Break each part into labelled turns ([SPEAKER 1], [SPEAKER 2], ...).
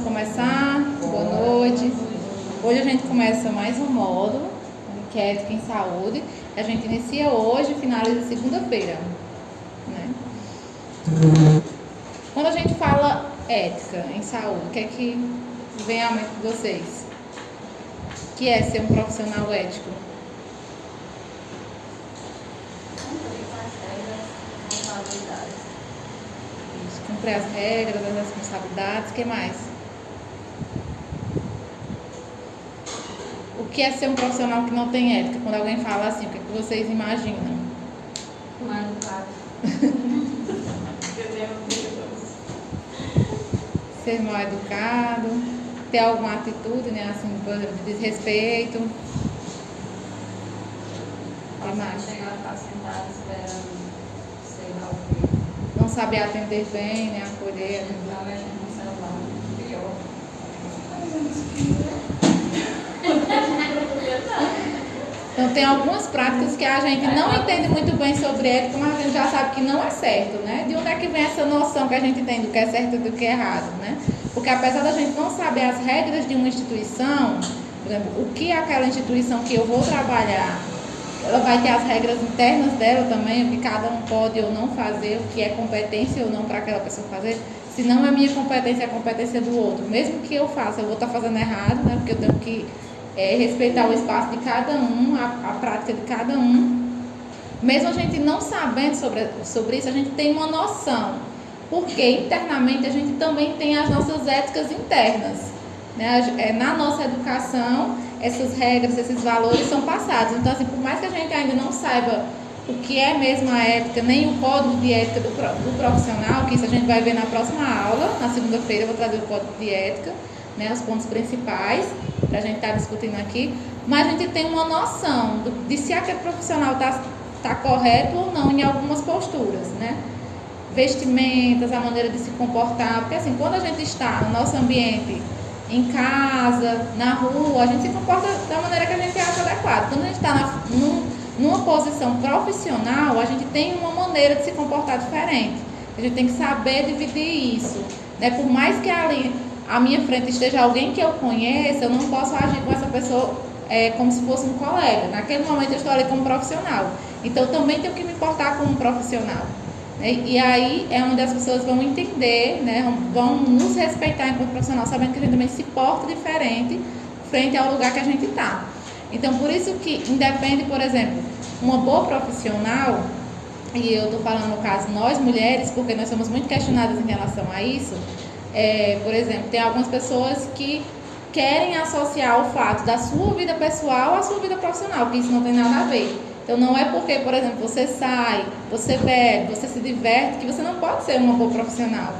[SPEAKER 1] começar. Boa noite. Hoje a gente começa mais um módulo, que é Ética em Saúde. A gente inicia hoje e finaliza segunda-feira, né? Quando a gente fala ética em saúde, o que é que vem à mente de vocês? O que é ser um profissional ético? Cumprir as regras, as responsabilidades, o que mais? O que é ser um profissional que não tem ética? Quando alguém fala assim, o que é que vocês imaginam?
[SPEAKER 2] Mal educado.
[SPEAKER 1] Ser mal educado, ter alguma atitude, né, assim, por exemplo, de desrespeito. O que mais?
[SPEAKER 2] Chegar a estar sentado esperando, sei lá o quê.
[SPEAKER 1] Não saber atender bem, né, acolher.
[SPEAKER 2] Lá mexendo no celular. Pior.
[SPEAKER 1] Então tem algumas práticas que a gente não entende muito bem sobre ética, mas a gente já sabe que não é certo, né? De onde é que vem essa noção que a gente tem do que é certo e do que é errado, né? Porque apesar da gente não saber as regras de uma instituição, por exemplo, o que é aquela instituição que eu vou trabalhar, ela vai ter as regras internas dela também, o que cada um pode ou não fazer, o que é competência ou não para aquela pessoa fazer. Se não é minha competência, é a competência do outro. Mesmo que eu faça, eu vou estar fazendo errado, né? Porque eu tenho que respeitar o espaço de cada um, a prática de cada um. Mesmo a gente não sabendo sobre isso, a gente tem uma noção. Porque internamente a gente também tem as nossas éticas internas, né? Na nossa educação, essas regras, esses valores são passados. Então, assim, por mais que a gente ainda não saiba o que é mesmo a ética, nem o código de ética do profissional, que isso a gente vai ver na próxima aula, na segunda-feira eu vou trazer o código de ética, né, os pontos principais para a gente estar discutindo aqui, mas a gente tem uma noção de se aquele profissional está correto ou não em algumas posturas, né? Vestimentas, a maneira de se comportar, porque assim, quando a gente está no nosso ambiente, em casa, na rua, a gente se comporta da maneira que a gente acha adequada. Quando a gente está numa posição profissional, a gente tem uma maneira de se comportar diferente. A gente tem que saber dividir isso, né? Por mais que ali à minha frente esteja alguém que eu conheça, eu não posso agir com essa pessoa como se fosse um colega. Naquele momento eu estou ali como profissional. Então eu também tenho que me portar como um profissional. E aí é onde as pessoas vão entender, né, vão nos respeitar enquanto profissional, sabendo que a gente também se porta diferente frente ao lugar que a gente está. Então, por isso que independe, por exemplo, uma boa profissional, e eu estou falando no caso nós mulheres, porque nós somos muito questionadas em relação a isso, por exemplo, tem algumas pessoas que querem associar o fato da sua vida pessoal à sua vida profissional, que isso não tem nada a ver. Então não é porque, por exemplo, você sai, você bebe, você se diverte, que você não pode ser uma boa profissional.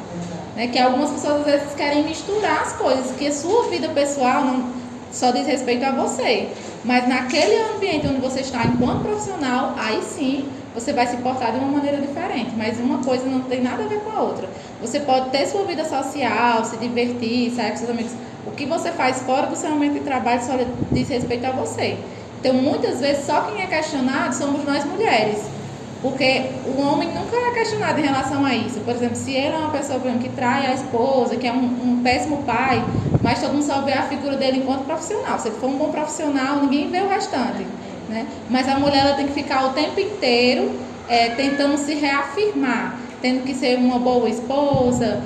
[SPEAKER 1] Né? Que algumas pessoas às vezes querem misturar as coisas, que a sua vida pessoal não só diz respeito a você. Mas naquele ambiente onde você está enquanto profissional, aí sim você vai se portar de uma maneira diferente. Mas uma coisa não tem nada a ver com a outra. Você pode ter sua vida social, se divertir, sair com seus amigos. O que você faz fora do seu ambiente de trabalho só diz respeito a você. Então, muitas vezes, só quem é questionado somos nós mulheres. Porque o homem nunca é questionado em relação a isso. Por exemplo, se ele é uma pessoa, por exemplo, que trai a esposa, que é um péssimo pai, mas todo mundo só vê a figura dele enquanto profissional. Se ele for um bom profissional, ninguém vê o restante. Né? Mas a mulher ela tem que ficar o tempo inteiro tentando se reafirmar, tendo que ser uma boa esposa,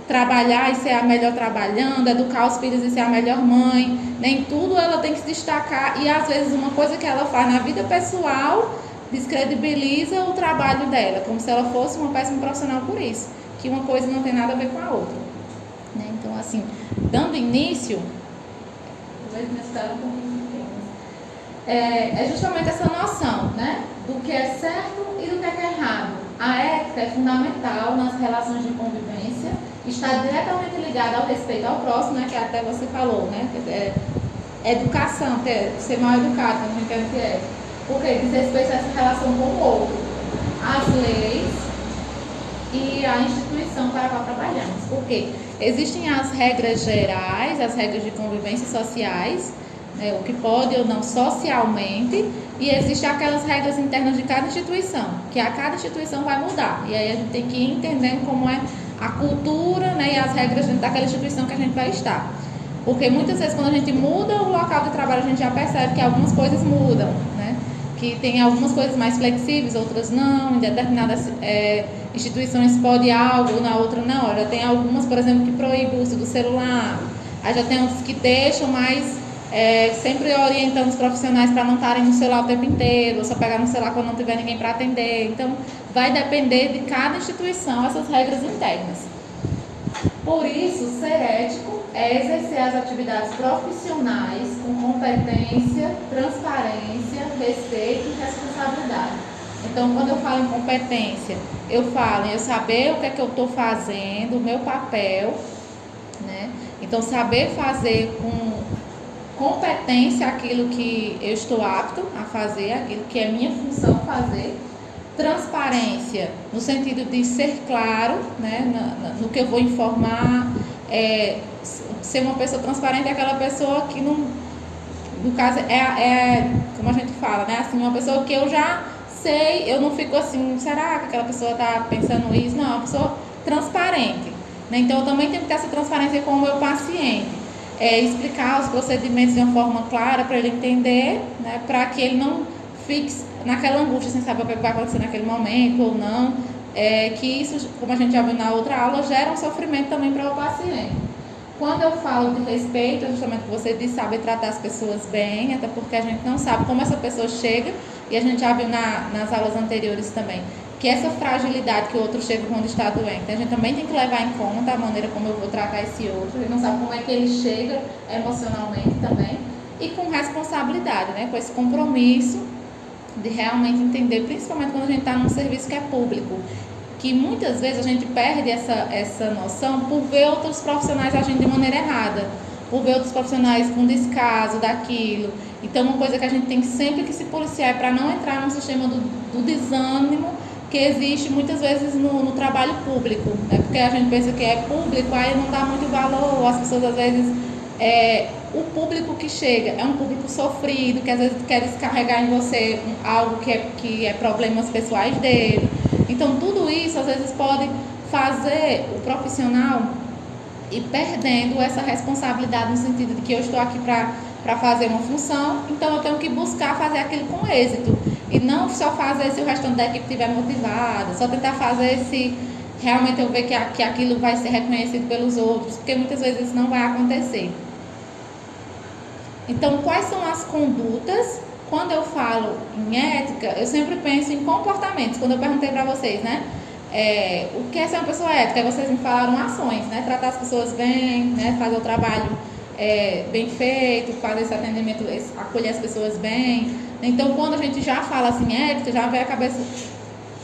[SPEAKER 1] trabalhar e ser a melhor trabalhando, educar os filhos e ser a melhor mãe. Nem tudo ela tem que se destacar, e às vezes uma coisa que ela faz na vida pessoal descredibiliza o trabalho dela, como se ela fosse uma péssima profissional por isso, que uma coisa não tem nada a ver com a outra. Né? Então, assim, dando início, é justamente essa noção, né, do que é certo e do que é errado. A ética é fundamental nas relações de convivência, está diretamente ligada ao respeito ao próximo, né, que até você falou, né, educação, ser mal educado, como a gente quer que é, porque diz respeito a essa relação com o outro, as leis e a instituição para a qual trabalhamos. Porque existem as regras gerais, as regras de convivência sociais, né, o que pode ou não socialmente, e existem aquelas regras internas de cada instituição, que a cada instituição vai mudar. E aí a gente tem que ir entendendo como é a cultura, né, e as regras dentro daquela instituição que a gente vai estar. Porque muitas vezes quando a gente muda o local de trabalho, a gente já percebe que algumas coisas mudam, né? Que tem algumas coisas mais flexíveis, outras não. Em determinadas instituições pode algo, na outra não. Já tem algumas, por exemplo, que proíbem o uso do celular. Aí já tem outras que deixam, mas sempre orientando os profissionais para não estarem no celular o tempo inteiro, ou só pegar no celular quando não tiver ninguém para atender. Então, vai depender de cada instituição essas regras internas. Por isso, ser ético é exercer as atividades profissionais com competência, transparência, respeito e responsabilidade. Então, quando eu falo em competência, eu falo em eu saber o que é que eu estou fazendo, o meu papel, né? Então, saber fazer com competência aquilo que eu estou apto a fazer, aquilo que é minha função fazer. Transparência, no sentido de ser claro, né, no que eu vou informar. Ser uma pessoa transparente é aquela pessoa que, no caso, como a gente fala, né, assim, uma pessoa que eu já sei, eu não fico assim, será que aquela pessoa está pensando isso? Não, é uma pessoa transparente, né? Então, eu também tenho que ter essa transparência com o meu paciente. Explicar os procedimentos de uma forma clara para ele entender, né, para que ele não fique naquela angústia sem saber o que vai acontecer naquele momento ou não, que isso, como a gente já viu na outra aula, gera um sofrimento também para o paciente. Quando eu falo de respeito, é justamente que você disse, saber tratar as pessoas bem, até porque a gente não sabe como essa pessoa chega, e a gente já viu nas aulas anteriores também, que essa fragilidade que o outro chega quando está doente, a gente também tem que levar em conta a maneira como eu vou tratar esse outro, a gente não sabe como é que ele chega emocionalmente também, e com responsabilidade, né, com esse compromisso de realmente entender, principalmente quando a gente está num serviço que é público, que muitas vezes a gente perde essa noção por ver outros profissionais agindo de maneira errada, por ver outros profissionais com descaso daquilo. Então, uma coisa que a gente tem sempre que se policiar é para não entrar no sistema do desânimo que existe muitas vezes no trabalho público, né? Porque a gente pensa que é público, aí não dá muito valor, as pessoas às vezes... o público que chega é um público sofrido, que às vezes quer descarregar em você algo que é problemas pessoais dele. Então, tudo isso às vezes pode fazer o profissional ir perdendo essa responsabilidade no sentido de que eu estou aqui para fazer uma função, então eu tenho que buscar fazer aquilo com êxito e não só fazer se o restante da equipe estiver motivada, só tentar fazer se realmente eu ver que aquilo vai ser reconhecido pelos outros, porque muitas vezes isso não vai acontecer. Então, quais são as condutas? Quando eu falo em ética, eu sempre penso em comportamentos. Quando eu perguntei para vocês, né? O que é ser uma pessoa ética? Vocês me falaram ações, né? Tratar as pessoas bem, né? Fazer o trabalho bem feito, fazer esse atendimento, acolher as pessoas bem. Então, quando a gente já fala assim, ética, já vem à cabeça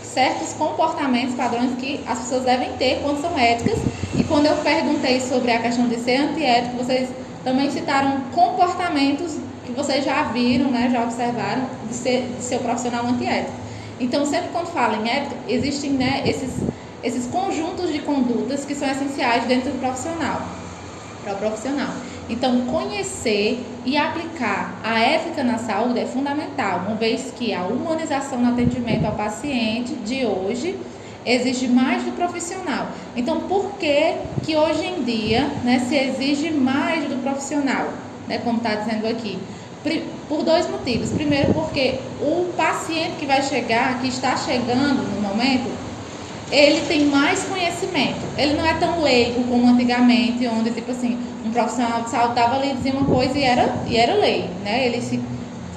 [SPEAKER 1] certos comportamentos, padrões que as pessoas devem ter quando são éticas. E quando eu perguntei sobre a questão de ser antiético, vocês também citaram comportamentos que vocês já viram, né, já observaram, de ser profissional antiético. Então, sempre quando falo em ética, existem, né, esses conjuntos de condutas que são essenciais dentro do profissional, para o profissional. Então, conhecer e aplicar a ética na saúde é fundamental, uma vez que a humanização no atendimento ao paciente de hoje exige mais do profissional. Então, por que hoje em dia, né, se exige mais do profissional, né, como está dizendo aqui? Por dois motivos. Primeiro, porque o paciente que vai chegar, que está chegando no momento, ele tem mais conhecimento. Ele não é tão leigo como antigamente, onde, tipo assim, um profissional de saúde estava ali, dizia uma coisa e era lei, né? Eles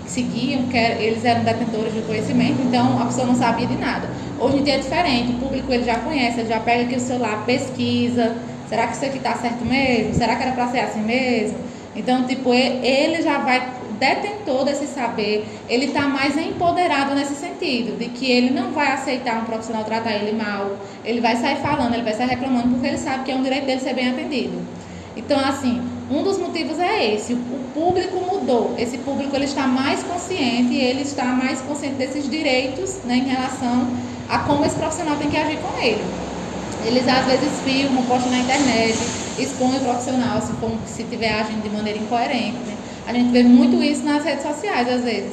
[SPEAKER 1] seguiam, eles eram detentores de conhecimento, então a pessoa não sabia de nada. Hoje em dia é diferente, o público ele já conhece, ele já pega aqui o celular, pesquisa, será que isso aqui está certo mesmo? Será que era para ser assim mesmo? Então, tipo, ele já vai detentor desse saber, ele está mais empoderado nesse sentido, de que ele não vai aceitar um profissional tratar ele mal, ele vai sair falando, ele vai sair reclamando, porque ele sabe que é um direito dele ser bem atendido. Então, assim, um dos motivos é esse, o público mudou, esse público ele está mais consciente, ele está mais consciente desses direitos, né, em relação a como esse profissional tem que agir com ele. Eles às vezes filmam, postam na internet, expõem o profissional se estiver agindo de maneira incoerente, né? A gente vê muito isso nas redes sociais, às vezes.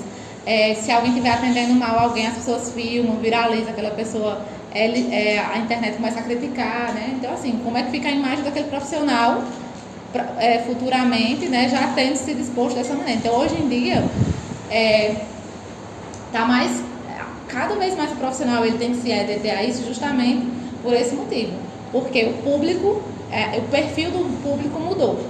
[SPEAKER 1] Se alguém estiver atendendo mal alguém, as pessoas filmam, viraliza aquela pessoa a internet começa a criticar, né? Então, assim, como é que fica a imagem daquele profissional futuramente, né? Já tendo se disposto dessa maneira. Então, hoje em dia, cada vez mais o profissional ele tem que se adequar a isso justamente por esse motivo, porque o perfil do público mudou.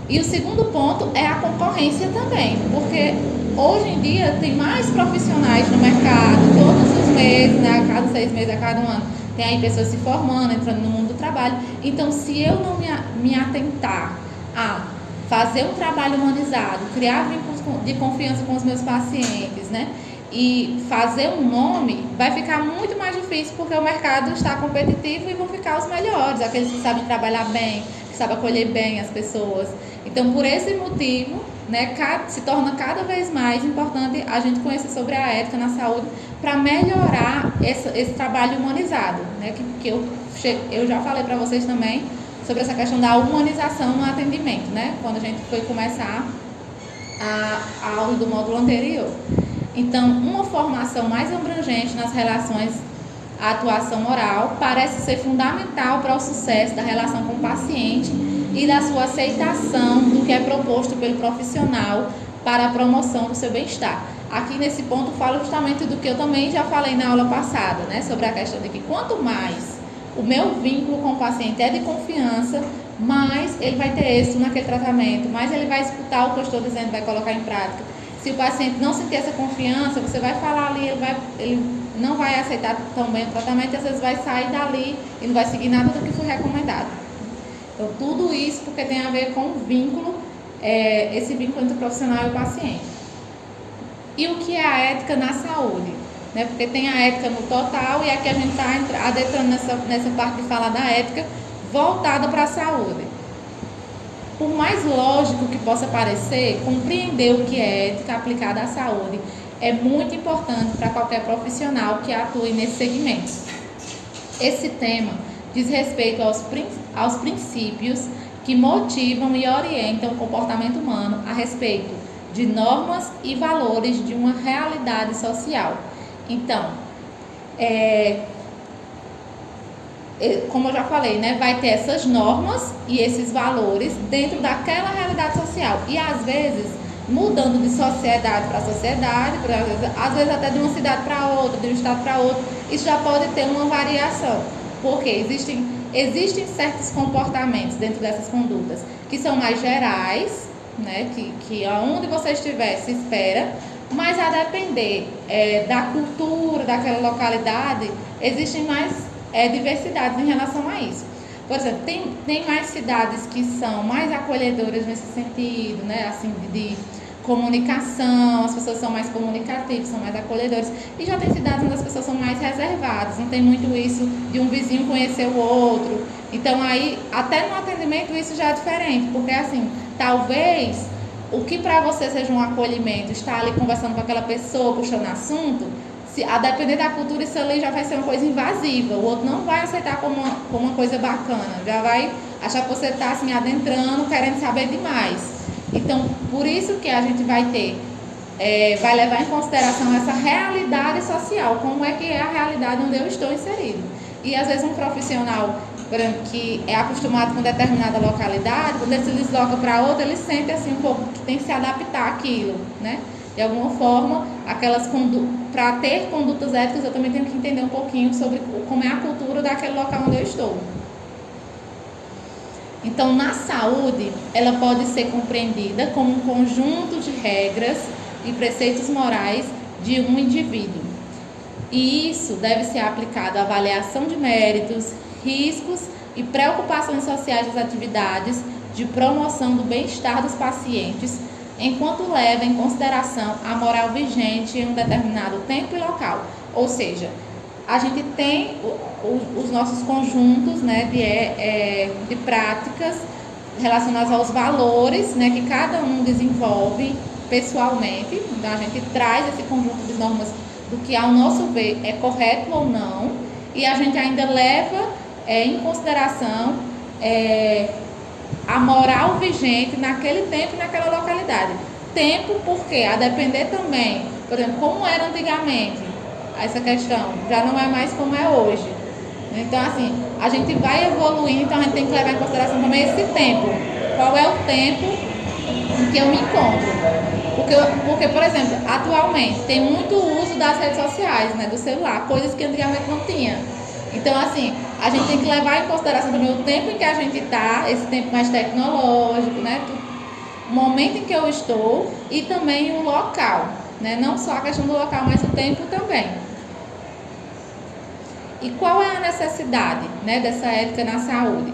[SPEAKER 1] E o segundo ponto é a concorrência também, porque hoje em dia tem mais profissionais no mercado, todos os meses, né, a cada 6 meses, a cada um ano, tem aí pessoas se formando, entrando no mundo do trabalho. Então, se eu não me atentar a fazer um trabalho humanizado, criar vínculos de confiança com os meus pacientes, né, e fazer um nome, vai ficar muito mais difícil, porque o mercado está competitivo e vão ficar os melhores, aqueles que sabem trabalhar bem, que sabem acolher bem as pessoas. Então, por esse motivo, né, se torna cada vez mais importante a gente conhecer sobre a ética na saúde para melhorar esse trabalho humanizado, né, que eu já falei para vocês também sobre essa questão da humanização no atendimento, né, quando a gente foi começar a aula do módulo anterior. Então, uma formação mais abrangente nas relações à atuação moral parece ser fundamental para o sucesso da relação com o paciente e da sua aceitação do que é proposto pelo profissional para a promoção do seu bem-estar. Aqui nesse ponto falo justamente do que eu também já falei na aula passada, né, sobre a questão de que quanto mais o meu vínculo com o paciente é de confiança, mais ele vai ter êxito naquele tratamento, mais ele vai escutar o que eu estou dizendo, vai colocar em prática. Se o paciente não sentir essa confiança, você vai falar ali, ele não vai aceitar tão bem o tratamento e às vezes vai sair dali e não vai seguir nada do que foi recomendado. Então, tudo isso porque tem a ver com o vínculo, esse vínculo entre o profissional e o paciente. E o que é a ética na saúde? Né? Porque tem a ética no total e aqui a gente está adentrando nessa parte de falar da ética voltada para a saúde. Por mais lógico que possa parecer, compreender o que é ética aplicada à saúde é muito importante para qualquer profissional que atue nesse segmento. Esse tema diz respeito aos princípios que motivam e orientam o comportamento humano a respeito de normas e valores de uma realidade social. Então, como eu já falei, né, vai ter essas normas e esses valores dentro daquela realidade social. E às vezes, mudando de sociedade para sociedade, às vezes até de uma cidade para outra, de um estado para outro, isso já pode ter uma variação. Porque existem certos comportamentos dentro dessas condutas que são mais gerais, né, que aonde você estiver se espera, mas a depender da cultura daquela localidade, existem mais diversidades em relação a isso. Por exemplo, tem mais cidades que são mais acolhedoras nesse sentido, né, assim, de comunicação, as pessoas são mais comunicativas, são mais acolhedoras, e já tem cidades onde as pessoas são mais reservadas, não tem muito isso de um vizinho conhecer o outro. Então aí, até no atendimento isso já é diferente, porque assim, talvez o que para você seja um acolhimento, estar ali conversando com aquela pessoa, puxando assunto, a depender da cultura, isso ali já vai ser uma coisa invasiva, o outro não vai aceitar como uma coisa bacana, já vai achar que você está assim, adentrando, querendo saber demais. Então, por isso que a gente vai vai levar em consideração essa realidade social, como é que é a realidade onde eu estou inserido. E às vezes um profissional que é acostumado com determinada localidade, quando ele se desloca para outra, ele sente assim um pouco que tem que se adaptar àquilo, né? De alguma forma, para ter condutas éticas, eu também tenho que entender um pouquinho sobre como é a cultura daquele local onde eu estou. Então, na saúde, ela pode ser compreendida como um conjunto de regras e preceitos morais de um indivíduo. E isso deve ser aplicado à avaliação de méritos, riscos e preocupações sociais das atividades de promoção do bem-estar dos pacientes, enquanto leva em consideração a moral vigente em um determinado tempo e local. Ou seja, a gente tem os nossos conjuntos, né, de práticas relacionadas aos valores, né, que cada um desenvolve pessoalmente. Então, a gente traz esse conjunto de normas do que, ao nosso ver, é correto ou não, e a gente ainda leva em consideração a moral vigente naquele tempo e naquela localidade. Tempo porque, a depender também, por exemplo, como era antigamente, essa questão já não é mais como é hoje. Então, assim, a gente vai evoluindo, então a gente tem que levar em consideração também esse tempo. Qual é o tempo em que eu me encontro? Porque, por exemplo, atualmente tem muito uso das redes sociais, né, do celular, coisas que antigamente não tinha. Então, assim, a gente tem que levar em consideração também o tempo em que a gente está, esse tempo mais tecnológico, né, o momento em que eu estou e também o local, né, não só a questão do local, mas o tempo também. E qual é a necessidade, né, dessa ética na saúde?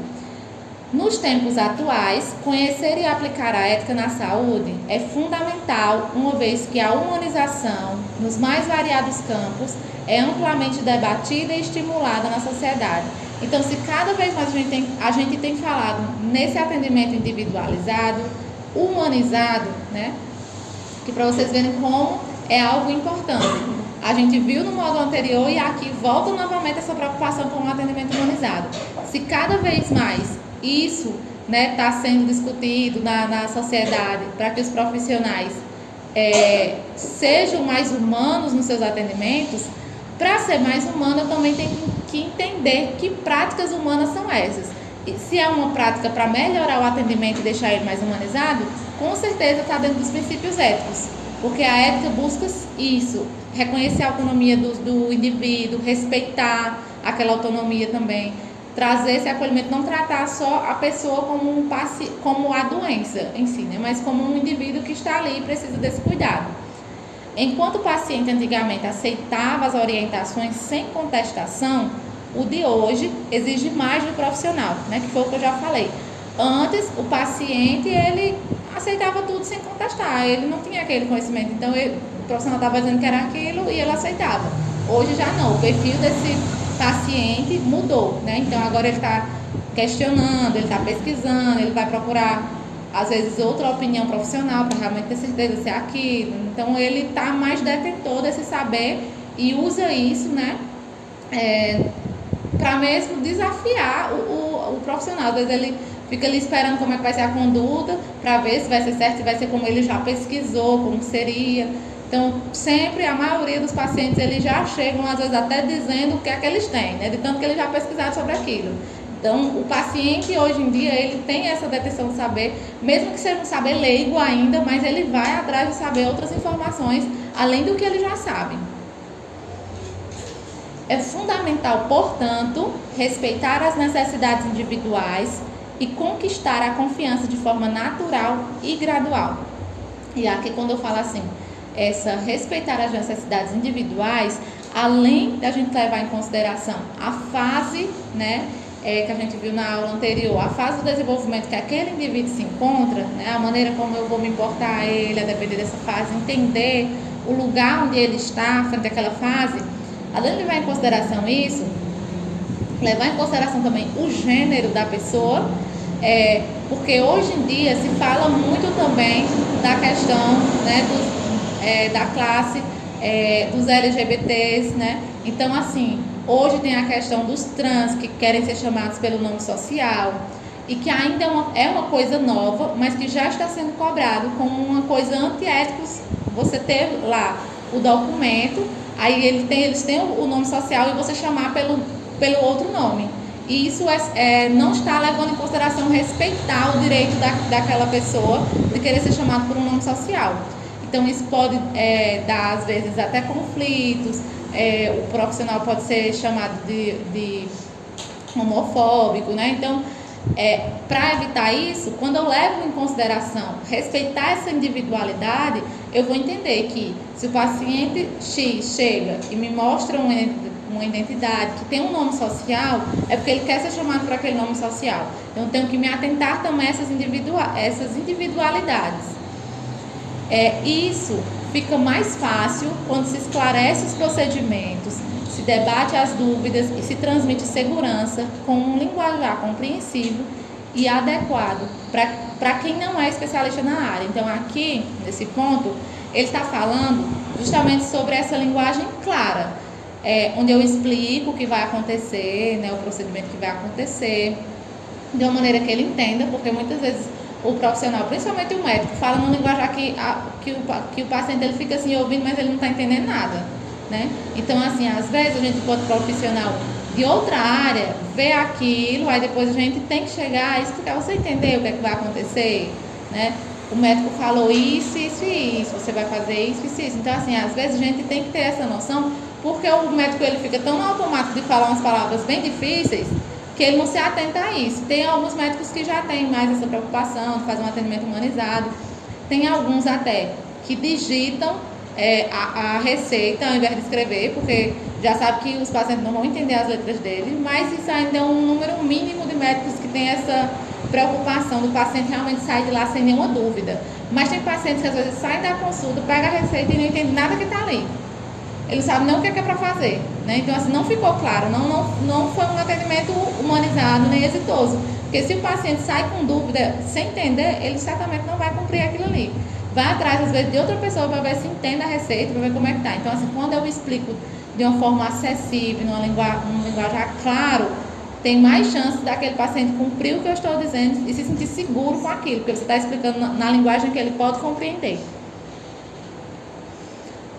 [SPEAKER 1] Nos tempos atuais, conhecer e aplicar a ética na saúde é fundamental, uma vez que a humanização, nos mais variados campos, é amplamente debatida e estimulada na sociedade. Então, se cada vez mais a gente tem falado nesse atendimento individualizado, humanizado, né, que para vocês verem como é algo importante. A gente viu no módulo anterior e aqui volta novamente essa preocupação com o atendimento humanizado. Se cada vez mais isso está sendo discutido na sociedade para que os profissionais sejam mais humanos nos seus atendimentos, para ser mais humano eu também tenho que entender que práticas humanas são essas. E se é uma prática para melhorar o atendimento e deixar ele mais humanizado, com certeza está dentro dos princípios éticos, porque a ética busca isso, reconhecer a autonomia do indivíduo, respeitar aquela autonomia também, trazer esse acolhimento, não tratar só a pessoa como a doença em si, né? Mas como um indivíduo que está ali e precisa desse cuidado. Enquanto o paciente antigamente aceitava as orientações sem contestação, o de hoje exige mais do profissional, né? Que foi o que eu já falei. Antes, o paciente, ele aceitava tudo sem contestar, ele não tinha aquele conhecimento, então o profissional estava dizendo que era aquilo e ele aceitava. Hoje já não, o perfil desse paciente mudou, né? Então agora ele está questionando, ele está pesquisando, ele vai procurar às vezes outra opinião profissional para realmente ter certeza se é aquilo. Então ele está mais detentor desse saber e usa isso, né, para mesmo desafiar o profissional. Às vezes ele fica ali esperando como é que vai ser a conduta para ver se vai ser certo, se vai ser como ele já pesquisou, como seria. Então, sempre, a maioria dos pacientes, eles já chegam, às vezes, até dizendo o que é que eles têm, né? De tanto que eles já pesquisaram sobre aquilo. Então, o paciente, hoje em dia, ele tem essa detenção de saber, mesmo que seja um saber leigo ainda, mas ele vai atrás de saber outras informações, além do que ele já sabe. É fundamental, portanto, respeitar as necessidades individuais e conquistar a confiança de forma natural e gradual. E aqui, quando eu falo assim, respeitar as necessidades individuais, além da gente levar em consideração a fase, né, que a gente viu na aula anterior, a fase do desenvolvimento que aquele indivíduo se encontra, né, a maneira como eu vou me importar a ele, a depender dessa fase, entender o lugar onde ele está frente àquela fase, além de levar em consideração isso, levar em consideração também o gênero da pessoa, porque hoje em dia se fala muito também da questão, né, da classe dos LGBTs, né? Então, assim, hoje tem a questão dos trans que querem ser chamados pelo nome social e que ainda é uma coisa nova, mas que já está sendo cobrado como uma coisa antiética. Você ter lá o documento, aí eles têm o nome social e você chamar pelo outro nome. E isso não está levando em consideração respeitar o direito daquela pessoa de querer ser chamado por um nome social. Então, isso pode dar, às vezes, até conflitos. O profissional pode ser chamado de homofóbico, né? Então, para evitar isso, quando eu levo em consideração respeitar essa individualidade, eu vou entender que se o paciente X chega e me mostra uma identidade que tem um nome social, é porque ele quer ser chamado por aquele nome social. Então, eu tenho que me atentar também a essas individualidades. Isso fica mais fácil quando se esclarece os procedimentos, se debate as dúvidas e se transmite segurança com um linguajar compreensível e adequado para quem não é especialista na área. Então, aqui, nesse ponto, ele está falando justamente sobre essa linguagem clara, onde eu explico o que vai acontecer, né, o procedimento que vai acontecer, de uma maneira que ele entenda, porque muitas vezes o profissional, principalmente o médico, fala num linguajar que o paciente ele fica assim ouvindo, mas ele não está entendendo nada, né? Então, assim, às vezes a gente, enquanto profissional de outra área vê aquilo, aí depois a gente tem que chegar e explicar, você entendeu o que é que vai acontecer, né? O médico falou isso, isso e isso, você vai fazer isso, isso e isso. Então, assim, às vezes a gente tem que ter essa noção, porque o médico ele fica tão no automático de falar umas palavras bem difíceis, que ele não se atenta a isso. Tem alguns médicos que já têm mais essa preocupação de fazer um atendimento humanizado, tem alguns até que digitam a receita ao invés de escrever, porque já sabe que os pacientes não vão entender as letras dele, mas isso ainda é um número mínimo de médicos que tem essa preocupação do paciente realmente sair de lá sem nenhuma dúvida. Mas tem pacientes que às vezes saem da consulta, pegam a receita e não entendem nada que está ali. Ele não sabe nem o que é para fazer, né? Então, assim, não ficou claro, não foi um atendimento humanizado nem exitoso. Porque se o paciente sai com dúvida sem entender, ele certamente não vai cumprir aquilo ali. Vai atrás, às vezes, de outra pessoa para ver se entende a receita, para ver como é que está. Então, assim, quando eu explico de uma forma acessível, num linguajar claro, tem mais chance daquele paciente cumprir o que eu estou dizendo e se sentir seguro com aquilo, porque você está explicando na linguagem que ele pode compreender.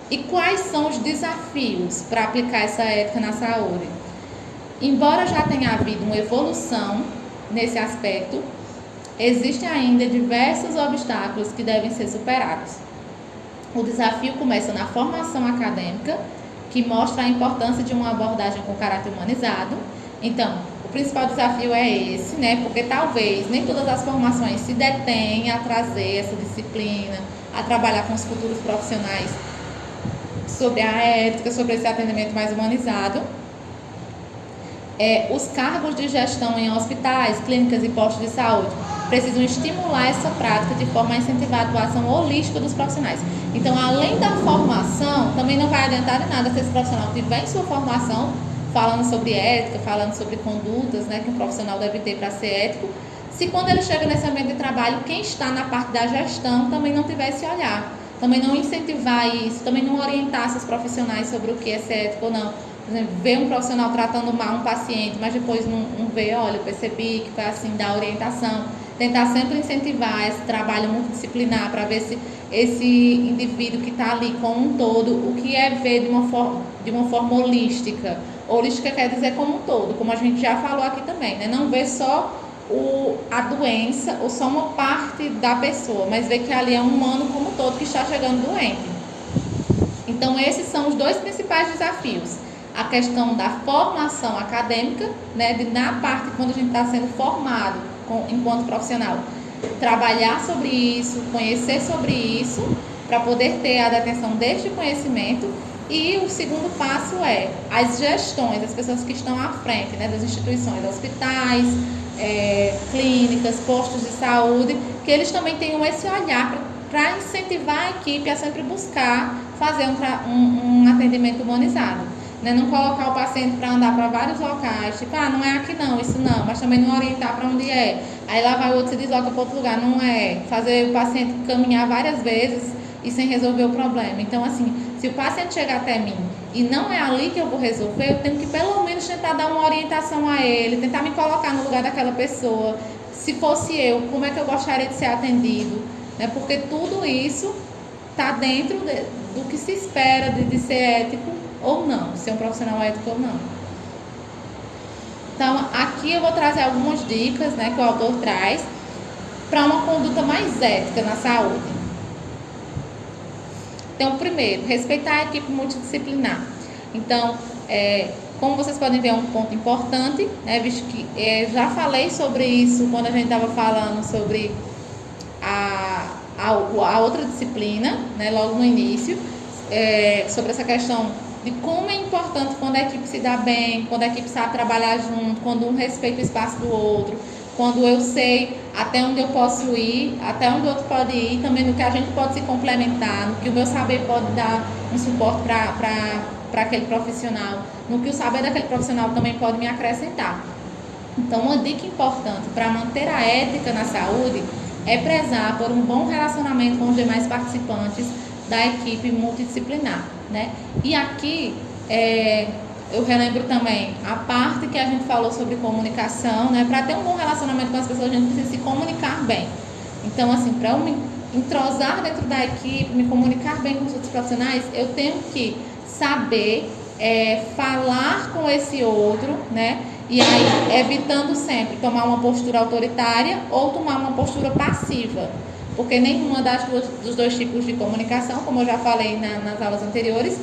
[SPEAKER 1] E quais são os desafios para aplicar essa ética na saúde? Embora já tenha havido uma evolução nesse aspecto, existem ainda diversos obstáculos que devem ser superados. O desafio começa na formação acadêmica, que mostra a importância de uma abordagem com caráter humanizado. Então, o principal desafio é esse, né? Porque talvez nem todas as formações se detêm a trazer essa disciplina, a trabalhar com os futuros profissionais sobre a ética, sobre esse atendimento mais humanizado. Os cargos de gestão em hospitais, clínicas e postos de saúde precisam estimular essa prática de forma a incentivar a atuação holística dos profissionais. Então, além da formação, também não vai adiantar de nada se esse profissional tiver em sua formação falando sobre ética, falando sobre condutas, né, que um profissional deve ter para ser ético, se quando ele chega nesse ambiente de trabalho, quem está na parte da gestão também não tiver esse olhar, também não incentivar isso, também não orientar seus profissionais sobre o que é ser ético ou não. Por exemplo, ver um profissional tratando mal um paciente, mas depois não vê, olha, eu percebi que foi assim, dar orientação. Tentar sempre incentivar esse trabalho multidisciplinar para ver se esse indivíduo que está ali como um todo, o que é ver de uma forma holística. Holística quer dizer como um todo, como a gente já falou aqui também, né? Não ver só a doença ou só uma parte da pessoa, mas ver que ali é um humano como um todo que está chegando doente. Então, esses são os dois principais desafios. A questão da formação acadêmica, né, na parte quando a gente está sendo formado enquanto profissional, trabalhar sobre isso, conhecer sobre isso, para poder ter a detenção deste conhecimento. E o segundo passo é as gestões, as pessoas que estão à frente, né, das instituições, hospitais, clínicas, postos de saúde, que eles também tenham esse olhar para incentivar a equipe a sempre buscar fazer um atendimento humanizado. Né? Não colocar o paciente para andar para vários locais, tipo, não é aqui não, isso não, mas também não orientar para onde é. Aí lá vai o outro, se desloca para outro lugar, não é. Fazer o paciente caminhar várias vezes e sem resolver o problema. Então, assim, se o paciente chegar até mim e não é ali que eu vou resolver, eu tenho que pelo menos tentar dar uma orientação a ele, tentar me colocar no lugar daquela pessoa. Se fosse eu, como é que eu gostaria de ser atendido? Né? Porque tudo isso está dentro do que se espera de ser ético ou não, ser um profissional ético ou não. Então, aqui eu vou trazer algumas dicas, né, que o autor traz para uma conduta mais ética na saúde. Então, primeiro, respeitar a equipe multidisciplinar. Então, como vocês podem ver, é um ponto importante, né, visto que já falei sobre isso quando a gente estava falando sobre a outra disciplina, né, logo no início, sobre essa questão de como é importante quando a equipe se dá bem, quando a equipe sabe trabalhar junto, quando um respeita o espaço do outro, quando eu sei até onde eu posso ir, até onde o outro pode ir, também no que a gente pode se complementar, no que o meu saber pode dar um suporte para aquele profissional, no que o saber daquele profissional também pode me acrescentar. Então, uma dica importante para manter a ética na saúde é prezar por um bom relacionamento com os demais participantes da equipe multidisciplinar, né? E aqui eu relembro também a parte que a gente falou sobre comunicação, né? Para ter um bom relacionamento com as pessoas, a gente precisa se comunicar bem. Então, assim, para eu me entrosar dentro da equipe, me comunicar bem com os outros profissionais, eu tenho que saber falar com esse outro, né? E aí evitando sempre tomar uma postura autoritária ou tomar uma postura passiva, porque nenhuma dos dois tipos de comunicação, como eu já falei nas aulas anteriores,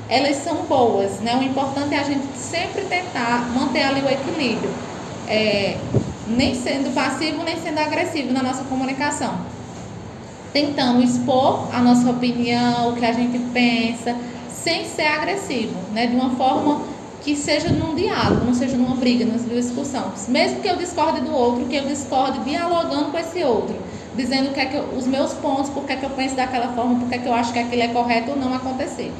[SPEAKER 1] elas são boas, né? O importante é a gente sempre tentar manter ali o equilíbrio, nem sendo passivo, nem sendo agressivo na nossa comunicação, tentando expor a nossa opinião, o que a gente pensa, sem ser agressivo, né? De uma forma que seja num diálogo, não seja numa briga, numa discussão. Mesmo que eu discorde do outro, que eu discorde dialogando com esse outro, dizendo os meus pontos, por que eu penso daquela forma, por que eu acho que aquilo é correto ou não acontecer.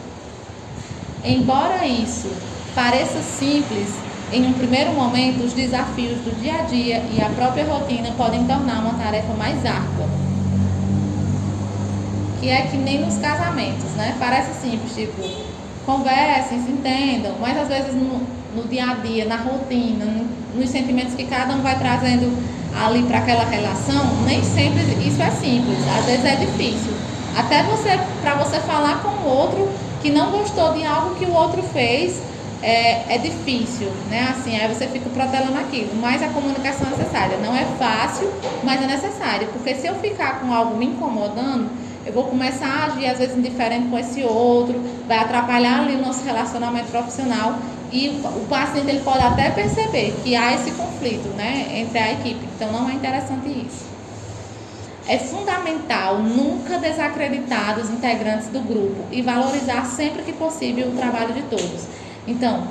[SPEAKER 1] Embora isso pareça simples, em um primeiro momento, os desafios do dia a dia e a própria rotina podem tornar uma tarefa mais árdua. Que é que nem nos casamentos, né? Parece simples, tipo, conversem, se entendam, mas às vezes no dia a dia, na rotina, nos sentimentos que cada um vai trazendo ali para aquela relação, nem sempre isso é simples, às vezes é difícil. Até para você falar com o outro que não gostou de algo que o outro fez, é difícil, né? Assim, aí você fica protelando aquilo, mas a comunicação é necessária. Não é fácil, mas é necessária, porque se eu ficar com algo me incomodando, eu vou começar a agir às vezes indiferente com esse outro, vai atrapalhar ali o nosso relacionamento profissional e o paciente ele pode até perceber que há esse conflito, né, entre a equipe. Então não é interessante isso. É fundamental nunca desacreditar os integrantes do grupo e valorizar sempre que possível o trabalho de todos. Então,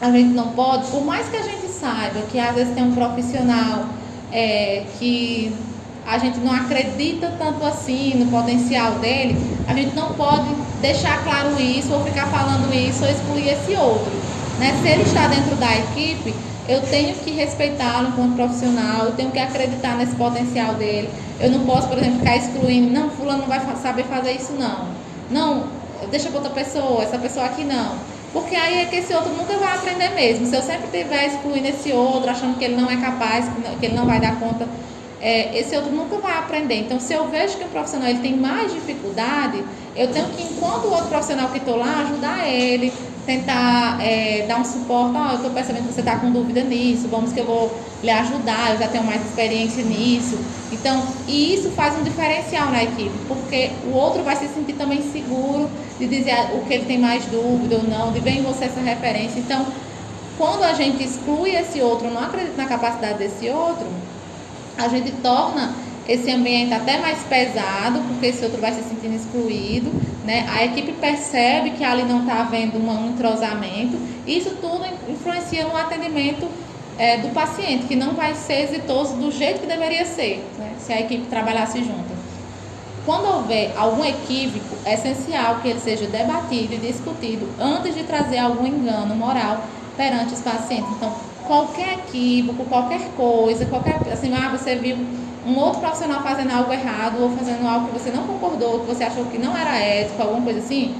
[SPEAKER 1] a gente não pode, por mais que a gente saiba que às vezes tem um profissional que a gente não acredita tanto assim no potencial dele, a gente não pode deixar claro isso ou ficar falando isso ou excluir esse outro, né? Se ele está dentro da equipe, eu tenho que respeitá-lo enquanto profissional, eu tenho que acreditar nesse potencial dele. Eu não posso, por exemplo, ficar excluindo, não, fulano não vai saber fazer isso não, deixa para outra pessoa, essa pessoa aqui não, porque aí é que esse outro nunca vai aprender mesmo. Se eu sempre estiver excluindo esse outro, achando que ele não é capaz, que ele não vai dar conta, esse outro nunca vai aprender. Então, se eu vejo que um profissional ele tem mais dificuldade, eu tenho que, enquanto o outro profissional que estou lá, ajudar ele, tentar dar um suporte. Eu estou percebendo que você está com dúvida nisso, vamos que eu vou lhe ajudar, eu já tenho mais experiência nisso. Então, e isso faz um diferencial na equipe, porque o outro vai se sentir também seguro de dizer o que ele tem mais dúvida ou não, de ver em você essa referência. Então, quando a gente exclui esse outro, não acredita na capacidade desse outro, a gente torna esse ambiente até mais pesado, porque esse outro vai se sentindo excluído, né? A equipe percebe que ali não está havendo um entrosamento. Isso tudo influencia no atendimento do paciente, que não vai ser exitoso do jeito que deveria ser, né? Se a equipe trabalhasse junto. Quando houver algum equívoco, é essencial que ele seja debatido e discutido antes de trazer algum engano moral perante os pacientes. Então, qualquer equívoco, qualquer coisa, assim, você viu um outro profissional fazendo algo errado ou fazendo algo que você não concordou, que você achou que não era ético, alguma coisa assim,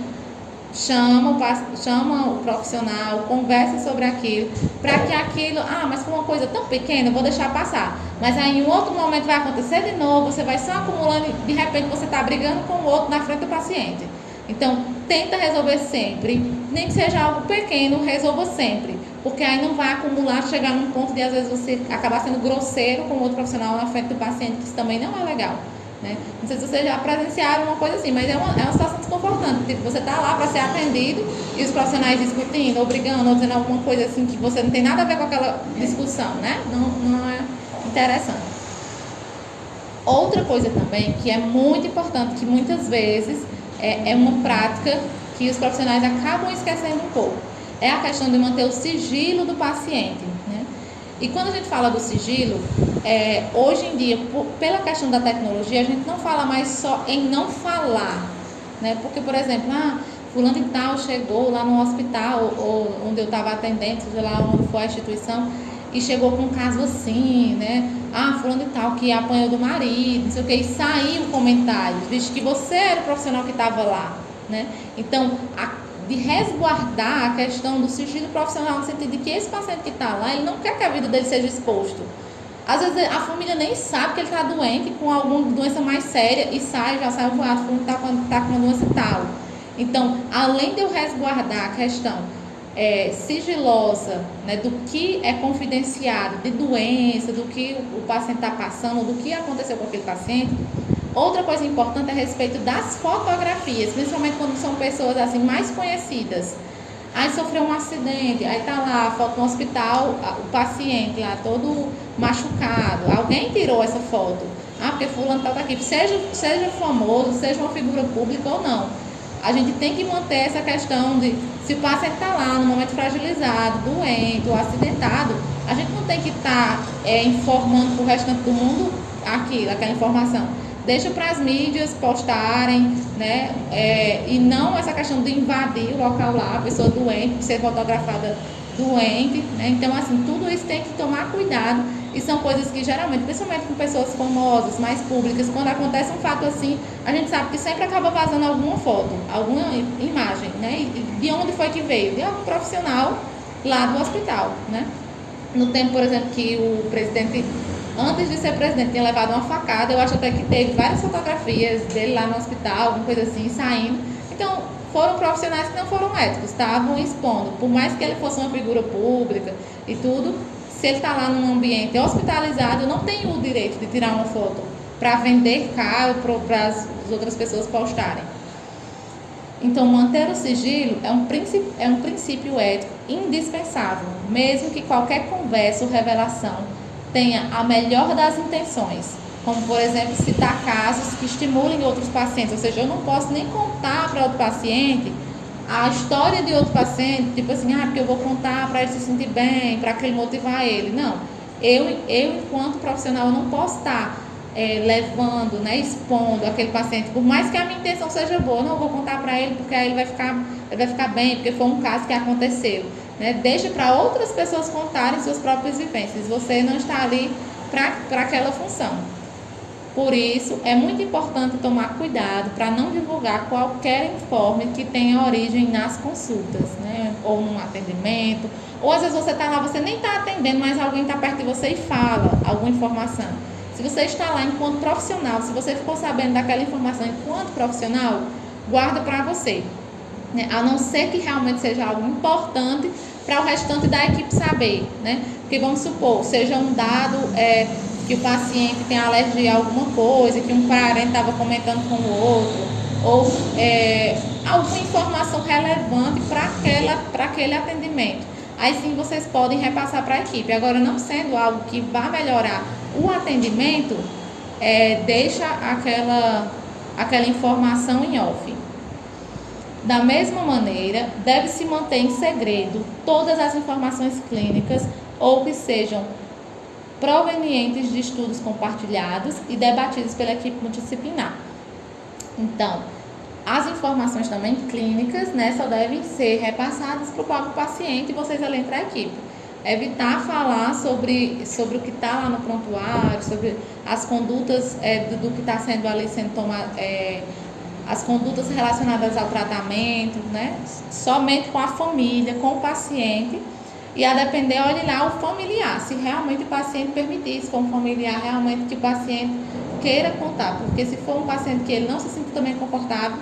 [SPEAKER 1] chama o profissional, conversa sobre aquilo, para que aquilo, mas foi uma coisa tão pequena, eu vou deixar passar. Mas aí em um outro momento vai acontecer de novo, você vai só acumulando e de repente você está brigando com o outro na frente do paciente. Então, tenta resolver sempre, nem que seja algo pequeno, resolva sempre, porque aí não vai acumular, chegar num ponto de às vezes você acabar sendo grosseiro com o outro profissional na frente do paciente, que isso também não é legal, né? Não sei se vocês já presenciaram uma coisa assim, mas é uma situação desconfortante. Tipo, você está lá para ser atendido e os profissionais discutindo, ou brigando, ou dizendo alguma coisa assim que você não tem nada a ver com aquela discussão, né? Não é interessante. Outra coisa também que é muito importante, que muitas vezes é uma prática que os profissionais acabam esquecendo um pouco, é a questão de manter o sigilo do paciente, né? E quando a gente fala do sigilo, hoje em dia, pela questão da tecnologia, a gente não fala mais só em não falar, né? Porque, por exemplo, fulano e tal chegou lá no hospital ou onde eu estava atendendo, seja lá onde foi a instituição, e chegou com um caso assim, né? Fulano e tal que apanhou do marido, não sei o que, e saiu comentários, visto que você era o profissional que estava lá, né? Então, de resguardar a questão do sigilo profissional, no sentido de que esse paciente que está lá, ele não quer que a vida dele seja exposto. Às vezes a família nem sabe que ele está doente, com alguma doença mais séria, e já sai o boato, fulano está com uma doença tal. Então, além de eu resguardar a questão sigilosa, né, do que é confidenciado, de doença, do que o paciente está passando, do que aconteceu com aquele paciente, outra coisa importante é a respeito das fotografias, principalmente quando são pessoas assim mais conhecidas. Aí sofreu um acidente, aí tá lá a foto no hospital, o paciente lá todo machucado. Alguém tirou essa foto. Ah, porque fulano tá aqui. Seja famoso, seja uma figura pública ou não. A gente tem que manter essa questão de, se o paciente está lá no momento fragilizado, doente ou acidentado, a gente não tem que estar informando para o restante do mundo aquela informação. Deixa para as mídias postarem, né? E não essa questão de invadir o local lá, a pessoa doente, ser fotografada doente, né? Então, assim, tudo isso tem que tomar cuidado. E são coisas que geralmente, principalmente com pessoas famosas, mais públicas, quando acontece um fato assim, a gente sabe que sempre acaba vazando alguma foto, alguma imagem, né? E de onde foi que veio? De algum profissional lá do hospital, né? No tempo, por exemplo, que o presidente, antes de ser presidente, tinha levado uma facada, eu acho até que teve várias fotografias dele lá no hospital, alguma coisa assim, saindo. Então, foram profissionais que não foram éticos, estavam expondo. Por mais que ele fosse uma figura pública e tudo, se ele está lá num ambiente hospitalizado, não tem o direito de tirar uma foto para vender caro para as outras pessoas postarem. Então, manter o sigilo é um princípio ético indispensável, mesmo que qualquer conversa ou revelação tenha a melhor das intenções, como, por exemplo, citar casos que estimulem outros pacientes, ou seja, eu não posso nem contar para outro paciente a história de outro paciente, tipo assim, porque eu vou contar para ele se sentir bem, para aquele motivar ele. Não, eu enquanto profissional, eu não posso estar levando, né, expondo aquele paciente, por mais que a minha intenção seja boa, não vou contar para ele porque aí ele vai ficar bem, porque foi um caso que aconteceu, né? Deixa para outras pessoas contarem suas próprias vivências, você não está ali para aquela função. Por isso, é muito importante tomar cuidado para não divulgar qualquer informe que tenha origem nas consultas, né? Ou num atendimento, ou às vezes você está lá, você nem está atendendo, mas alguém está perto de você e fala alguma informação. Se você está lá enquanto profissional, se você ficou sabendo daquela informação enquanto profissional, guarda para você, né? A não ser que realmente seja algo importante para o restante da equipe saber, né? Porque vamos supor, seja um dado que o paciente tem alergia a alguma coisa, que um parente estava comentando com o outro, ou alguma informação relevante para aquele atendimento. Aí sim vocês podem repassar para a equipe. Agora, não sendo algo que vá melhorar o atendimento, deixa aquela informação em off. Da mesma maneira, deve-se manter em segredo todas as informações clínicas ou que sejam provenientes de estudos compartilhados e debatidos pela equipe multidisciplinar. Então, as informações também clínicas, né, só devem ser repassadas para o próprio paciente e vocês além para a equipe. Evitar falar sobre o que está lá no prontuário, sobre as condutas do que está sendo ali sendo tomado, as condutas relacionadas ao tratamento, né, somente com a família, com o paciente. E a depender, olhe lá o familiar, se realmente o paciente permitir, se for um familiar realmente que o paciente queira contar, porque se for um paciente que ele não se sinta também confortável,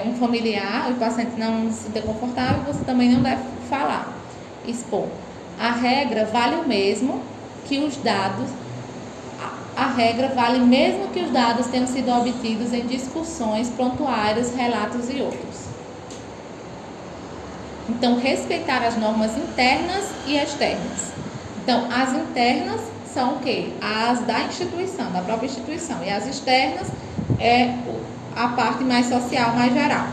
[SPEAKER 1] um familiar, o paciente não se sinta confortável, você também não deve falar, expor. A regra vale o mesmo que os dados, a regra vale mesmo que os dados tenham sido obtidos em discussões, prontuários, relatos e outros. Então, respeitar as normas internas e externas. Então, as internas são o quê? As da instituição, da própria instituição. E as externas é a parte mais social, mais geral.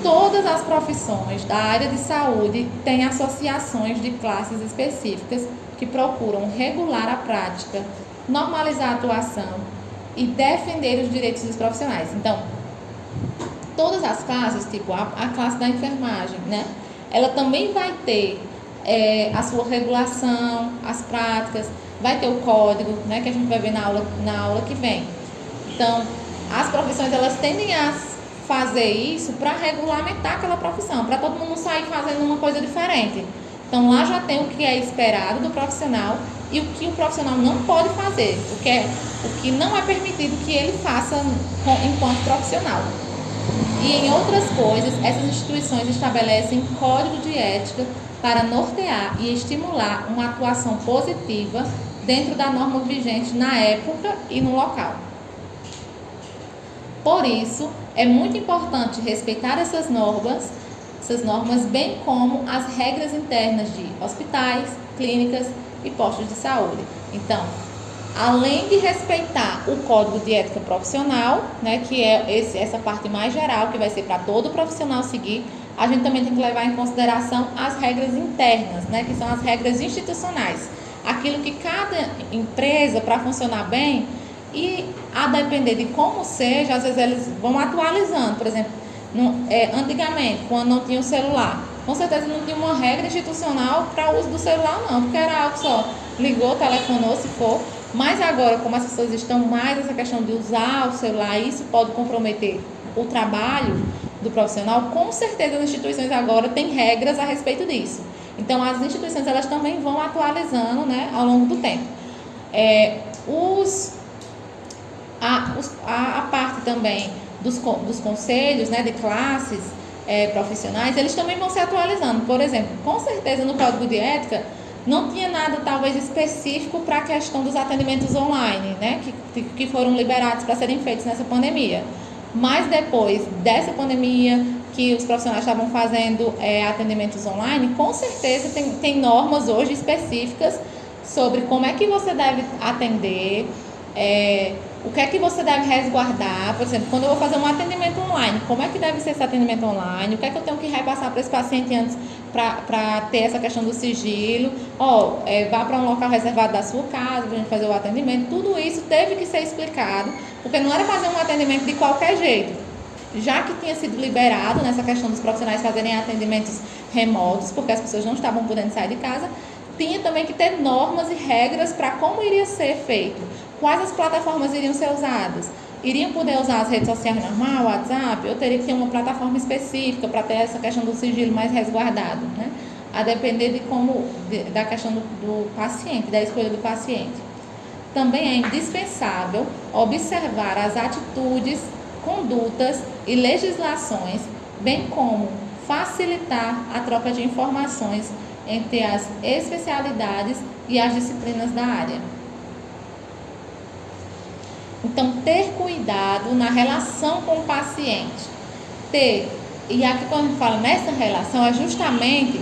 [SPEAKER 1] Todas as profissões da área de saúde têm associações de classes específicas que procuram regular a prática, normalizar a atuação e defender os direitos dos profissionais. Então, todas as classes, tipo a classe da enfermagem, né? Ela também vai ter a sua regulação, as práticas, vai ter o código, né? Que a gente vai ver na aula que vem. Então, as profissões, elas tendem a fazer isso para regulamentar aquela profissão, para todo mundo sair fazendo uma coisa diferente. Então, lá já tem o que é esperado do profissional e o que o profissional não pode fazer, o que não é permitido que ele faça enquanto profissional. E em outras coisas, essas instituições estabelecem código de ética para nortear e estimular uma atuação positiva dentro da norma vigente na época e no local. Por isso, é muito importante respeitar essas normas, bem como as regras internas de hospitais, clínicas e postos de saúde. Então, além de respeitar o Código de Ética Profissional, né, que é essa parte mais geral, que vai ser para todo profissional seguir, a gente também tem que levar em consideração as regras internas, né, que são as regras institucionais. Aquilo que cada empresa, para funcionar bem, e a depender de como seja, às vezes eles vão atualizando. Por exemplo, antigamente, quando não tinha o celular, com certeza não tinha uma regra institucional para o uso do celular, não, porque era algo só, ligou, telefonou, se for. Mas agora, como as pessoas estão mais nessa questão de usar o celular, isso pode comprometer o trabalho do profissional, com certeza as instituições agora têm regras a respeito disso. Então, as instituições elas também vão atualizando, né, ao longo do tempo. A parte também dos conselhos, né, de classes profissionais, eles também vão se atualizando. Por exemplo, com certeza no Código de Ética não tinha nada talvez específico para a questão dos atendimentos online, né, que foram liberados para serem feitos nessa pandemia. Mas depois dessa pandemia, que os profissionais estavam fazendo atendimentos online, com certeza tem normas hoje específicas sobre como é que você deve atender, o que é que você deve resguardar. Por exemplo, quando eu vou fazer um atendimento online, como é que deve ser esse atendimento online, o que é que eu tenho que repassar para esse paciente antes para ter essa questão do sigilo, vá para um local reservado da sua casa para a gente fazer o atendimento. Tudo isso teve que ser explicado, porque não era fazer um atendimento de qualquer jeito, já que tinha sido liberado nessa questão dos profissionais fazerem atendimentos remotos, porque as pessoas não estavam podendo sair de casa. Tinha também que ter normas e regras para como iria ser feito, quais as plataformas iriam ser usadas. Iriam poder usar as redes sociais normal, WhatsApp, ou teria que ter uma plataforma específica para ter essa questão do sigilo mais resguardado, né? A depender da questão do paciente, da escolha do paciente. Também é indispensável observar as atitudes, condutas e legislações, bem como facilitar a troca de informações entre as especialidades e as disciplinas da área. Então, ter cuidado na relação com o paciente. E aqui quando a gente fala nessa relação, é justamente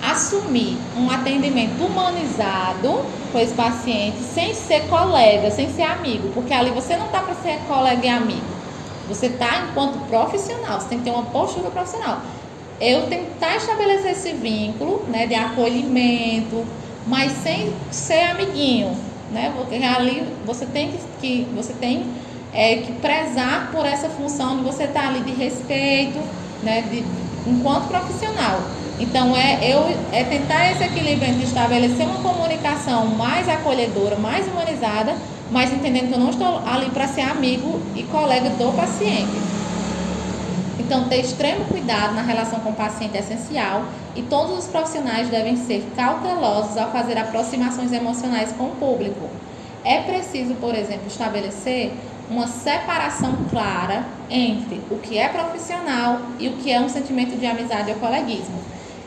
[SPEAKER 1] assumir um atendimento humanizado com esse paciente, sem ser colega, sem ser amigo, porque ali você não está para ser colega e amigo, você está enquanto profissional, você tem que ter uma postura profissional. Eu tentar estabelecer esse vínculo, né, de acolhimento, mas sem ser amiguinho, né, porque ali você tem que prezar por essa função de você estar ali de respeito, né, enquanto profissional. Então, tentar esse equilíbrio entre estabelecer uma comunicação mais acolhedora, mais humanizada, mas entendendo que eu não estou ali para ser amigo e colega do paciente. Então, ter extremo cuidado na relação com o paciente é essencial e todos os profissionais devem ser cautelosos ao fazer aproximações emocionais com o público. É preciso, por exemplo, estabelecer uma separação clara entre o que é profissional e o que é um sentimento de amizade ou coleguismo.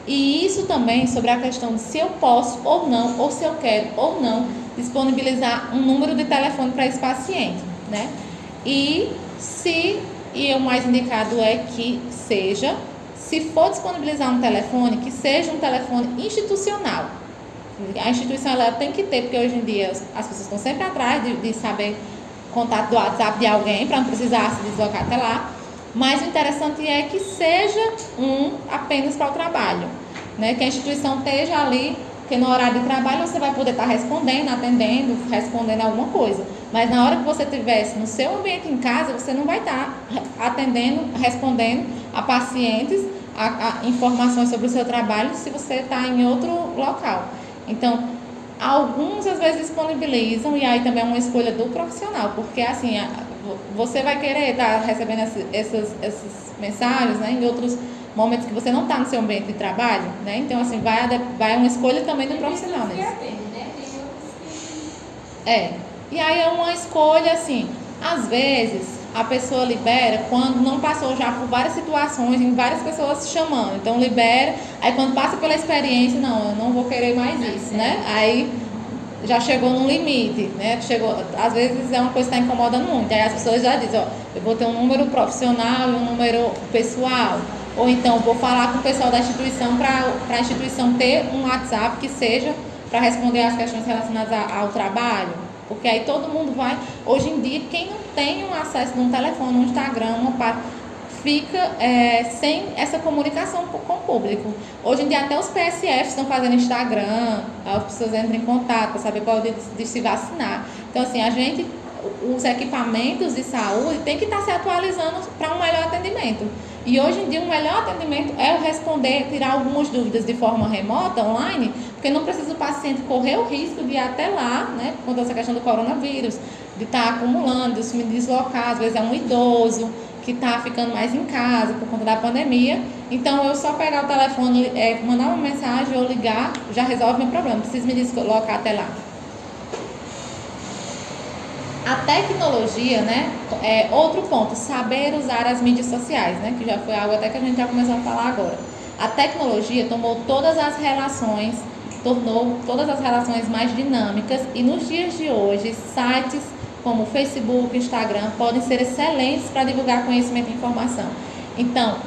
[SPEAKER 1] E isso também sobre a questão de se eu posso ou não, ou se eu quero ou não, disponibilizar um número de telefone para esse paciente, né? E o mais indicado é que seja, se for disponibilizar um telefone, que seja um telefone institucional. A instituição ela tem que ter, porque hoje em dia as pessoas estão sempre atrás de saber contato do WhatsApp de alguém, para não precisar se deslocar até lá. Mas o interessante é que seja apenas para o trabalho, né? Que a instituição esteja ali, porque no horário de trabalho você vai poder estar respondendo, atendendo, respondendo alguma coisa. Mas na hora que você estivesse no seu ambiente em casa, você não vai estar atendendo, respondendo a pacientes, a informações sobre o seu trabalho, se você está em outro local. Então, alguns às vezes disponibilizam, e aí também é uma escolha do profissional, porque assim, você vai querer estar recebendo essas mensagens, né, em outros momentos que você não está no seu ambiente de trabalho, né? Então, assim, vai uma escolha também do profissional nisso. E aí é uma escolha, assim, às vezes a pessoa libera quando não passou já por várias situações, em várias pessoas chamando. Então libera, aí quando passa pela experiência, não, eu não vou querer mais isso, né? Aí já chegou no limite, né? Chegou, às vezes é uma coisa que está incomodando muito. Aí as pessoas já dizem, ó, eu vou ter um número profissional e um número pessoal. Ou então vou falar com o pessoal da instituição para a instituição ter um WhatsApp que seja para responder as questões relacionadas ao trabalho. Porque aí todo mundo vai. Hoje em dia, quem não tem um acesso num telefone, um Instagram, fica sem essa comunicação com o público. Hoje em dia até os PSFs estão fazendo Instagram, as pessoas entram em contato para saber qual é o dia de se vacinar. Então assim, os equipamentos de saúde tem que estar se atualizando para um melhor atendimento. E hoje em dia o melhor atendimento é o responder, tirar algumas dúvidas de forma remota, online, porque não precisa o paciente correr o risco de ir até lá, né, por conta dessa questão do coronavírus, de estar acumulando, de se deslocar, às vezes é um idoso que está ficando mais em casa por conta da pandemia. Então eu só pegar o telefone, mandar uma mensagem ou ligar, já resolve meu problema, não preciso me deslocar até lá. A tecnologia, né, é outro ponto, saber usar as mídias sociais, né, que já foi algo até que a gente já começou a falar agora. A tecnologia tornou todas as relações mais dinâmicas e nos dias de hoje, sites como Facebook, Instagram, podem ser excelentes para divulgar conhecimento e informação. Então,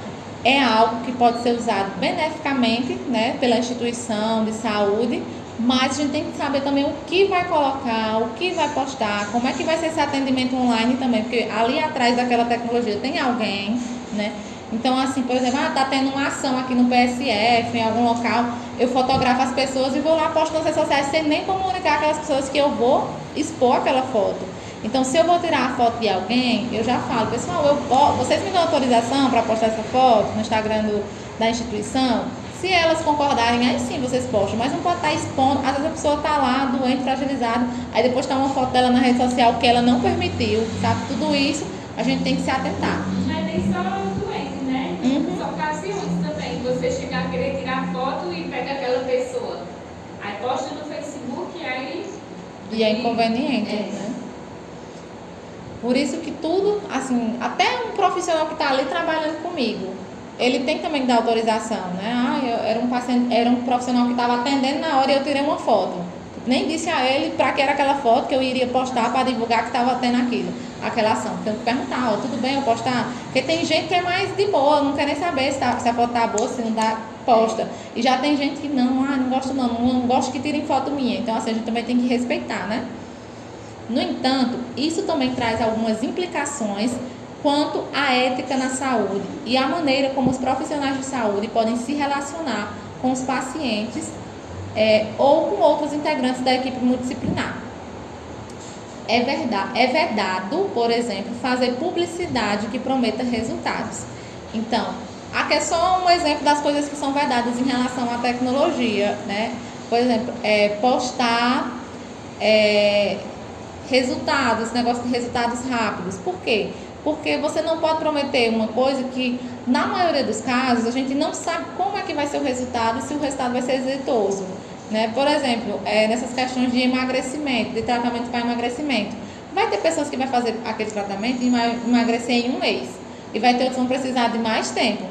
[SPEAKER 1] é algo que pode ser usado beneficamente, né, pela instituição de saúde, mas a gente tem que saber também o que vai colocar, o que vai postar, como é que vai ser esse atendimento online também, porque ali atrás daquela tecnologia tem alguém, né? Então, assim, por exemplo, tá tendo uma ação aqui no PSF, em algum local, eu fotografo as pessoas e vou lá, posto nas redes sociais sem nem comunicar aquelas pessoas que eu vou expor aquela foto. Então, se eu vou tirar a foto de alguém, eu já falo, pessoal, vocês me dão autorização para postar essa foto no Instagram da instituição? Se elas concordarem, aí sim vocês postam, mas não pode estar expondo. Às vezes a pessoa está lá, doente, fragilizada, aí depois está uma foto dela na rede social que ela não permitiu, sabe? Tudo isso a gente tem que se atentar.
[SPEAKER 2] Mas nem só doente, né? São ocasiões também. Você chegar a querer tirar foto e pega aquela pessoa, aí posta no Facebook e aí...
[SPEAKER 1] E é inconveniente, né? Por isso que tudo, assim, até um profissional que está ali trabalhando comigo, ele tem também que dar autorização, né? Eu era um profissional que estava atendendo na hora e eu tirei uma foto. Nem disse a ele para que era aquela foto que eu iria postar para divulgar que estava tendo aquela ação. Então, eu perguntar, tudo bem eu postar? Porque tem gente que é mais de boa, não quer nem saber se a foto está boa, se não dá, posta. E já tem gente que não gosto não gosto que tirem foto minha. Então, assim, a gente também tem que respeitar, né? No entanto, isso também traz algumas implicações quanto à ética na saúde e a maneira como os profissionais de saúde podem se relacionar com os pacientes ou com outros integrantes da equipe multidisciplinar. É vedado, por exemplo, fazer publicidade que prometa resultados. Então, aqui é só um exemplo das coisas que são vedadas em relação à tecnologia, né? Por exemplo, postar resultados, esse negócio de resultados rápidos. Por quê? Porque você não pode prometer uma coisa que, na maioria dos casos, a gente não sabe como é que vai ser o resultado e se o resultado vai ser exitoso, né? Por exemplo, nessas questões de emagrecimento, de tratamento para emagrecimento, vai ter pessoas que vão fazer aquele tratamento e vai emagrecer em um mês, e vai ter outros que vão precisar de mais tempo,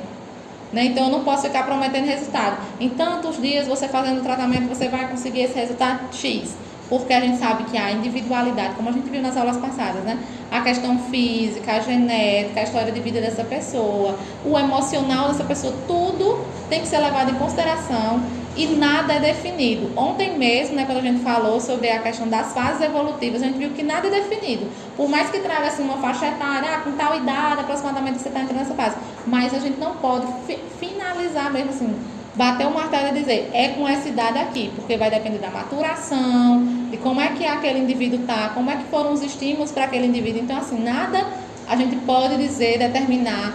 [SPEAKER 1] né? Então eu não posso ficar prometendo resultado. Em tantos dias você fazendo o tratamento, você vai conseguir esse resultado X. Porque a gente sabe que a individualidade, como a gente viu nas aulas passadas, né? A questão física, a genética, a história de vida dessa pessoa, o emocional dessa pessoa, tudo tem que ser levado em consideração e nada é definido. Ontem mesmo, né, quando a gente falou sobre a questão das fases evolutivas, a gente viu que nada é definido. Por mais que traga assim, uma faixa etária, com tal idade, aproximadamente você está entrando nessa fase. Mas a gente não pode finalizar mesmo assim, bater o martelo e dizer, é com essa idade aqui, porque vai depender da maturação, de como é que aquele indivíduo está, como é que foram os estímulos para aquele indivíduo. Então, assim, nada a gente pode dizer, determinar,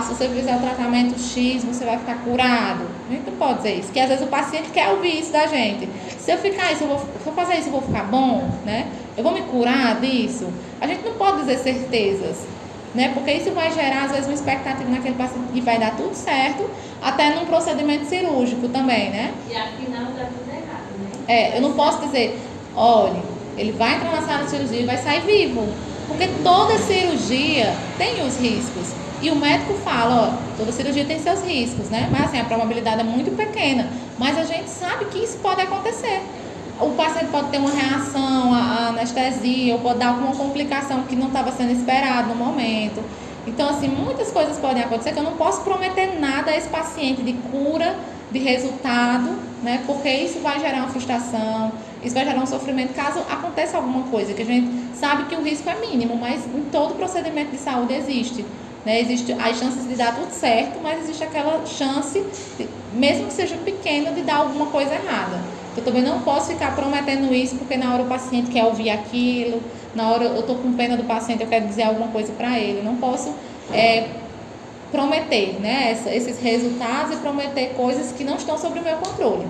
[SPEAKER 1] se você fizer o tratamento X, você vai ficar curado. A gente não pode dizer isso, porque às vezes o paciente quer ouvir isso da gente. Se eu fazer isso, eu vou ficar bom, né? Eu vou me curar disso? A gente não pode dizer certezas, né? Porque isso vai gerar, às vezes, uma expectativa naquele paciente e vai dar tudo certo, até num procedimento cirúrgico também, né?
[SPEAKER 2] E afinal dá tudo errado, né?
[SPEAKER 1] Eu não posso dizer, olha, ele vai entrar na sala de cirurgia e vai sair vivo. Porque toda cirurgia tem os riscos. E o médico fala, ó, toda cirurgia tem seus riscos, né? Mas assim, a probabilidade é muito pequena. Mas a gente sabe que isso pode acontecer. O paciente pode ter uma reação à anestesia, ou pode dar alguma complicação que não estava sendo esperado no momento. Então, assim, muitas coisas podem acontecer que eu não posso prometer nada a esse paciente de cura, de resultado, né? Porque isso vai gerar uma frustração, isso vai gerar um sofrimento caso aconteça alguma coisa, que a gente sabe que o risco é mínimo, mas em todo procedimento de saúde existe. Né? Existe as chances de dar tudo certo, mas existe aquela chance, mesmo que seja pequena, de dar alguma coisa errada. Eu também não posso ficar prometendo isso, porque na hora o paciente quer ouvir aquilo, na hora eu estou com pena do paciente, eu quero dizer alguma coisa para ele. Não posso prometer, né, esses resultados e prometer coisas que não estão sob o meu controle.